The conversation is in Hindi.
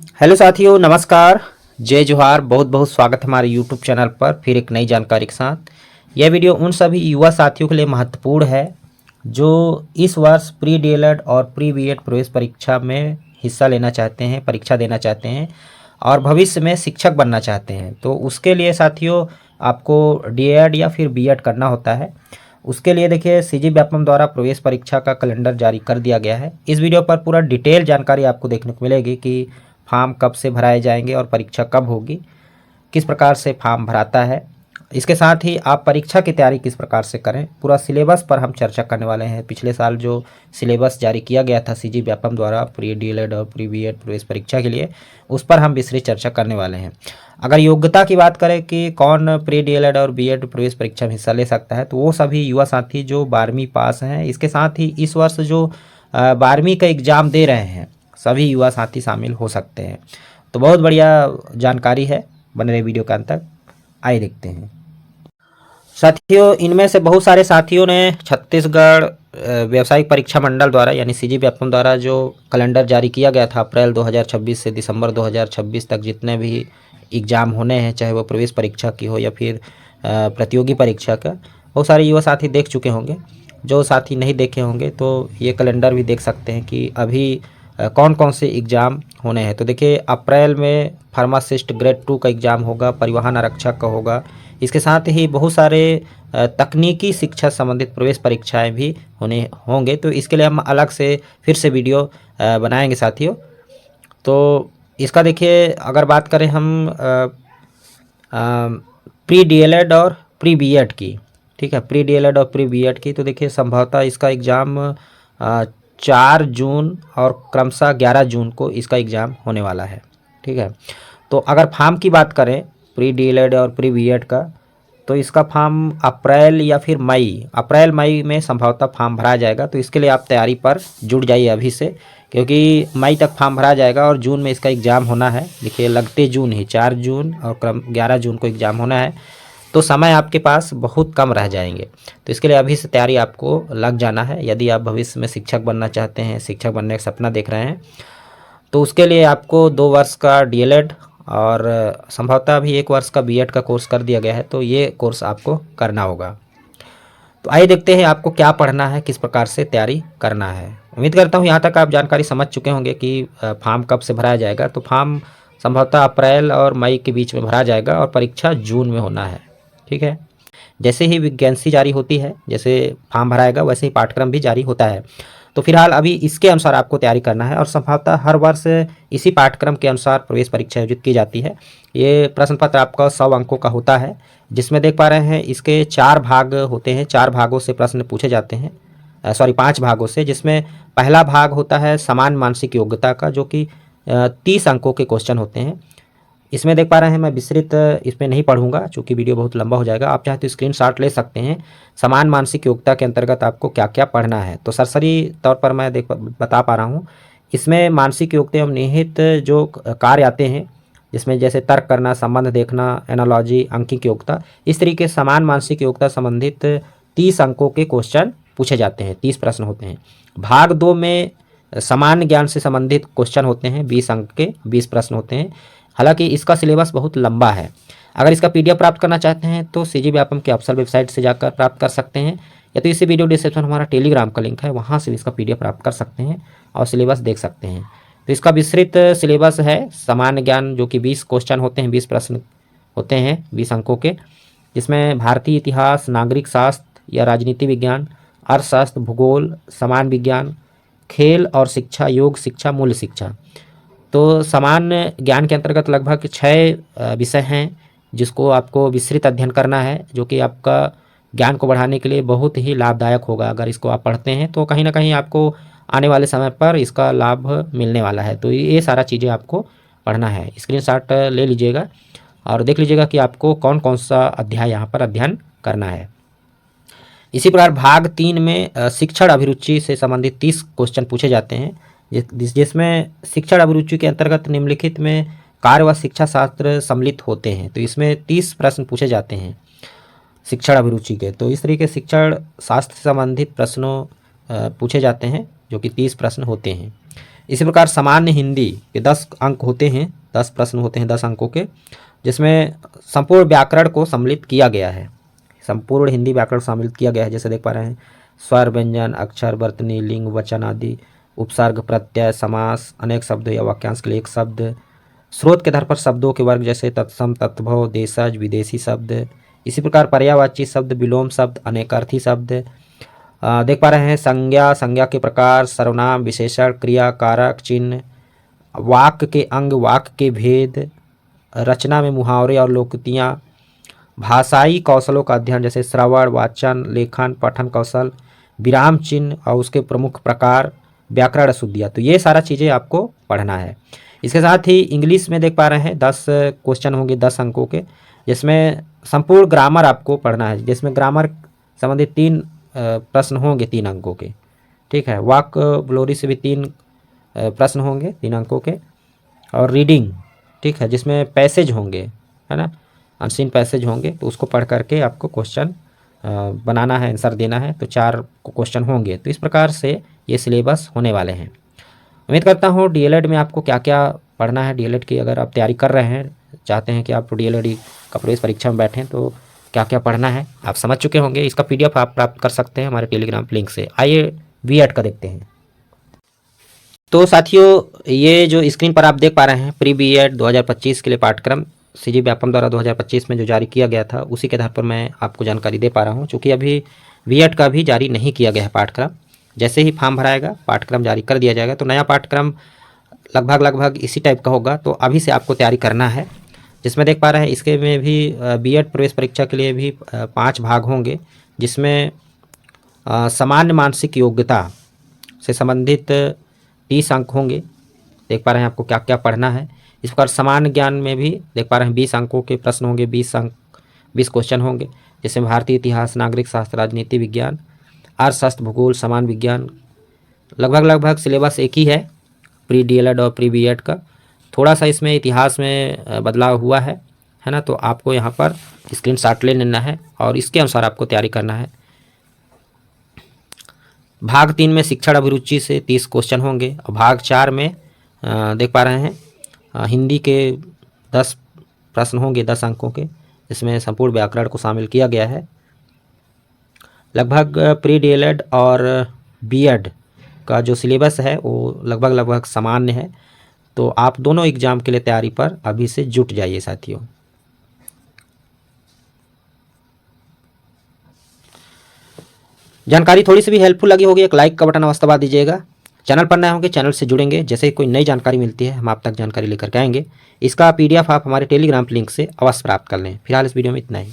हेलो साथियों, नमस्कार। जय जोहार। बहुत बहुत स्वागत है हमारे यूट्यूब चैनल पर फिर एक नई जानकारी के साथ। यह वीडियो उन सभी युवा साथियों के लिए महत्वपूर्ण है जो इस वर्ष प्री डीएलएड और प्री बीएड प्रवेश परीक्षा में हिस्सा लेना चाहते हैं, परीक्षा देना चाहते हैं और भविष्य में शिक्षक बनना चाहते हैं। तो उसके लिए साथियों आपको डीएड या फिर बीएड करना होता है। उसके लिए देखिए सीजी व्यापम द्वारा प्रवेश परीक्षा का कैलेंडर जारी कर दिया गया है। इस वीडियो पर पूरा डिटेल जानकारी आपको देखने को मिलेगी कि फॉर्म कब से भराए जाएंगे और परीक्षा कब होगी, किस प्रकार से फॉर्म भराता है। इसके साथ ही आप परीक्षा की तैयारी किस प्रकार से करें, पूरा सिलेबस पर हम चर्चा करने वाले हैं। पिछले साल जो सिलेबस जारी किया गया था सीजी व्यापम द्वारा प्री डीएलएड और प्री बीएड प्रवेश परीक्षा के लिए, उस पर हम विस्तृत चर्चा करने वाले हैं। अगर योग्यता की बात करें कि कौन प्री डीएलएड और बीएड प्रवेश परीक्षा में हिस्सा ले सकता है, तो वो सभी युवा साथी जो 12वीं पास हैं। इसके साथ ही इस वर्ष जो 12वीं का एग्ज़ाम दे रहे हैं सभी युवा साथी शामिल हो सकते हैं। तो बहुत बढ़िया जानकारी है, बने रहे वीडियो के अंत तक। आइए देखते हैं साथियों। इनमें से बहुत सारे साथियों ने छत्तीसगढ़ व्यावसायिक परीक्षा मंडल द्वारा यानी सीजी व्यापम द्वारा जो कैलेंडर जारी किया गया था अप्रैल 2026 से दिसंबर 2026 तक जितने भी एग्ज़ाम होने हैं, चाहे वो प्रवेश परीक्षा की हो या फिर प्रतियोगी परीक्षा का, बहुत सारे युवा साथी देख चुके होंगे। जो साथी नहीं देखे होंगे तो ये कैलेंडर भी देख सकते हैं कि अभी कौन कौन से एग्ज़ाम होने हैं। तो देखिए अप्रैल में फार्मासिस्ट ग्रेड 2 का एग्ज़ाम होगा, परिवहन आरक्षक का होगा। इसके साथ ही बहुत सारे तकनीकी शिक्षा संबंधित प्रवेश परीक्षाएं भी होने होंगे। तो इसके लिए हम अलग से फिर से वीडियो बनाएंगे साथियों। तो इसका देखिए अगर बात करें हम प्री डीएलएड और प्री बीएड की, ठीक है, प्री डीएलएड और प्री बीएड की, तो देखिए संभवतः इसका एग्ज़ाम 4 जून और क्रमशः 11 जून को इसका एग्ज़ाम होने वाला है, ठीक है। तो अगर फॉर्म की बात करें प्री डीएलएड और प्री बीएड का, तो इसका फॉर्म अप्रैल या फिर अप्रैल मई में संभवतः फॉर्म भरा जाएगा। तो इसके लिए आप तैयारी पर जुट जाइए अभी से, क्योंकि मई तक फॉर्म भरा जाएगा और जून में इसका एग्ज़ाम होना है। देखिए लगते जून ही 4 जून और 11 जून को एग्ज़ाम होना है, तो समय आपके पास बहुत कम रह जाएंगे। तो इसके लिए अभी से तैयारी आपको लग जाना है। यदि आप भविष्य में शिक्षक बनना चाहते हैं, शिक्षक बनने का सपना देख रहे हैं, तो उसके लिए आपको 2 वर्ष का डीएलएड और संभवतः अभी 1 वर्ष का बीएड का कोर्स कर दिया गया है, तो ये कोर्स आपको करना होगा। तो आइए देखते हैं आपको क्या पढ़ना है, किस प्रकार से तैयारी करना है। उम्मीद करता हूँ यहाँ तक आप जानकारी समझ चुके होंगे कि फॉर्म कब से भराया जाएगा। तो फॉर्म संभवतः अप्रैल और मई के बीच में भरा जाएगा और परीक्षा जून में होना है, ठीक है। जैसे ही वैकेंसी जारी होती है, जैसे फॉर्म भराएगा वैसे ही पाठ्यक्रम भी जारी होता है। तो फिलहाल अभी इसके अनुसार आपको तैयारी करना है और संभवतः हर वर्ष इसी पाठ्यक्रम के अनुसार प्रवेश परीक्षा आयोजित की जाती है। ये प्रश्न पत्र आपका 100 अंकों का होता है, जिसमें देख पा रहे हैं इसके 4 भाग होते हैं। 4 भागों से प्रश्न पूछे जाते हैं, 5 भागों से, जिसमें पहला भाग होता है समान मानसिक योग्यता का, जो कि 30 अंकों के क्वेश्चन होते हैं। इसमें देख पा रहे हैं मैं विस्तृत इसमें नहीं पढ़ूंगा चूँकि वीडियो बहुत लंबा हो जाएगा। आप चाहे तो स्क्रीनशॉट ले सकते हैं समान मानसिक योग्यता के अंतर्गत आपको क्या क्या पढ़ना है। तो सरसरी तौर पर मैं बता पा रहा हूँ। इसमें मानसिक योग्यता एवं निहित जो कार्य आते हैं, जिसमें जैसे तर्क करना, संबंध देखना, एनालॉजी, अंकिक योग्यता, इस तरीके समान मानसिक योग्यता संबंधित 30 अंकों के क्वेश्चन पूछे जाते हैं। 30 प्रश्न होते हैं। भाग 2 में सामान्य ज्ञान से संबंधित क्वेश्चन होते हैं, 20 अंक के 20 प्रश्न होते हैं। हालांकि इसका सिलेबस बहुत लंबा है। अगर इसका पीडीएफ प्राप्त करना चाहते हैं तो सीजी व्यापम के ऑफिशियल वेबसाइट से जाकर प्राप्त कर सकते हैं, या तो इसी वीडियो डिस्क्रिप्शन हमारा टेलीग्राम का लिंक है, वहाँ से इसका पीडीएफ प्राप्त कर सकते हैं और सिलेबस देख सकते हैं। तो इसका विस्तृत सिलेबस है सामान्य ज्ञान, जो कि 20 क्वेश्चन होते हैं, 20 प्रश्न होते हैं 20 अंकों के, जिसमें भारतीय इतिहास, नागरिक शास्त्र या राजनीति विज्ञान, अर्थशास्त्र, भूगोल, समान विज्ञान, खेल और शिक्षा, योग शिक्षा, मूल्य शिक्षा। तो सामान्य ज्ञान के अंतर्गत लगभग 6 विषय हैं जिसको आपको विस्तृत अध्ययन करना है, जो कि आपका ज्ञान को बढ़ाने के लिए बहुत ही लाभदायक होगा। अगर इसको आप पढ़ते हैं तो कहीं ना कहीं आपको आने वाले समय पर इसका लाभ मिलने वाला है। तो ये सारा चीज़ें आपको पढ़ना है। स्क्रीनशॉट ले लीजिएगा और देख लीजिएगा कि आपको कौन कौन सा अध्याय यहाँ पर अध्ययन करना है। इसी प्रकार भाग 3 में शिक्षण अभिरुचि से संबंधित 30 क्वेश्चन पूछे जाते हैं, जिसमें शिक्षण अभिरुचि के अंतर्गत निम्नलिखित में कार्य व शिक्षा शास्त्र सम्मिलित होते हैं। तो इसमें 30 प्रश्न पूछे जाते हैं शिक्षण अभिरुचि के। तो इस तरीके शिक्षण शास्त्र से संबंधित प्रश्नों पूछे जाते हैं, जो कि 30 प्रश्न होते हैं। इसी प्रकार सामान्य हिंदी के 10 अंक होते हैं, 10 प्रश्न होते हैं 10 अंकों के, जिसमें संपूर्ण व्याकरण को सम्मिलित किया गया है। संपूर्ण हिंदी व्याकरण सम्मिलित किया गया है। जैसे देख पा रहे हैं, स्वर, व्यंजन, अक्षर, वर्तनी, लिंग, वचन आदि, उपसर्ग, प्रत्यय, समास, अनेक शब्द या वाक्यांश के लिए एक शब्द, स्रोत के आधार पर शब्दों के वर्ग जैसे तत्सम, तत्भव, देशज, विदेशी शब्द। इसी प्रकार पर्यायवाची शब्द, विलोम शब्द, अनेकार्थी शब्द। देख पा रहे हैं संज्ञा, संज्ञा के प्रकार, सर्वनाम, विशेषण, क्रिया, कारक, चिन्ह, वाक्य के अंग, वाक्य के भेद, रचना में मुहावरे और लोकोक्तियाँ, भाषाई कौशलों का अध्ययन जैसे श्रवण, वाचन, लेखन, पठन कौशल, विराम चिन्ह और उसके प्रमुख प्रकार, व्याकरण अशुद्धियाँ। तो ये सारा चीज़ें आपको पढ़ना है। इसके साथ ही इंग्लिश में देख पा रहे हैं 10 क्वेश्चन होंगे 10 अंकों के, जिसमें संपूर्ण ग्रामर आपको पढ़ना है, जिसमें ग्रामर संबंधित 3 प्रश्न होंगे 3 अंकों के। ठीक है, वोकैबुलरी से भी 3 प्रश्न होंगे 3 अंकों के, और रीडिंग, ठीक है, जिसमें पैसेज होंगे, है ना, अनसीन पैसेज होंगे, तो उसको पढ़ करके आपको क्वेश्चन बनाना है, आंसर देना है। तो 4 क्वेश्चन होंगे। तो इस प्रकार से ये सिलेबस होने वाले हैं। उम्मीद करता हूँ डीएलएड में आपको क्या क्या पढ़ना है, डीएलएड की अगर आप तैयारी कर रहे हैं, चाहते हैं कि आप डीएलएड का प्रवेश परीक्षा में बैठें, तो क्या क्या पढ़ना है आप समझ चुके होंगे। इसका पीडीएफ आप प्राप्त कर सकते हैं हमारे टेलीग्राम लिंक से। आइए बीएड का देखते हैं। तो साथियों, ये जो स्क्रीन पर आप देख पा रहे हैं प्री बीएड 2025 के लिए पाठ्यक्रम सीजी व्यापम द्वारा 2025 में जो जारी किया गया था, उसी के आधार पर मैं आपको जानकारी दे पा रहा हूँ। चूँकि अभी बीएड का भी जारी नहीं किया गया है पाठ्यक्रम, जैसे ही फॉर्म भराएगा पाठ्यक्रम जारी कर दिया जाएगा। तो नया पाठ्यक्रम लगभग इसी टाइप का होगा। तो अभी से आपको तैयारी करना है, जिसमें देख पा रहे हैं इसके में भी बीएड प्रवेश परीक्षा के लिए भी 5 भाग होंगे, जिसमें सामान्य मानसिक योग्यता से संबंधित 30 अंक होंगे। देख पा रहे हैं आपको क्या क्या पढ़ना है। इस प्रकार सामान्य ज्ञान में भी देख पा रहे हैं 20 अंकों के प्रश्न होंगे, 20 क्वेश्चन होंगे, जैसे भारतीय इतिहास, नागरिक शास्त्र, राजनीति विज्ञान, अर्थशास्त्र, भूगोल, सामान्य विज्ञान। लगभग सिलेबस एक ही है प्री डीएलएड और प्री बीएड का। थोड़ा सा इसमें इतिहास में बदलाव हुआ है ना। तो आपको यहाँ पर स्क्रीनशॉट ले लेना है और इसके अनुसार आपको तैयारी करना है। भाग 3 में शिक्षण अभिरुचि से 30 क्वेश्चन होंगे, और भाग 4 में देख पा रहे हैं हिंदी के 10 प्रश्न होंगे 10 अंकों के, इसमें संपूर्ण व्याकरण को शामिल किया गया है। लगभग प्री डीएलएड और बीएड का जो सिलेबस है वो लगभग सामान्य है। तो आप दोनों एग्ज़ाम के लिए तैयारी पर अभी से जुट जाइए साथियों। जानकारी थोड़ी सी भी हेल्पफुल लगी होगी, एक लाइक का बटन अवश्य दबा दीजिएगा। चैनल पर नए होंगे, चैनल से जुड़ेंगे, जैसे ही कोई नई जानकारी मिलती है हम आप तक जानकारी लेकर के आएंगे। इसका पीडीएफ आप हमारे टेलीग्राम लिंक से अवश्य प्राप्त कर लें। फिलहाल इस वीडियो में इतना ही।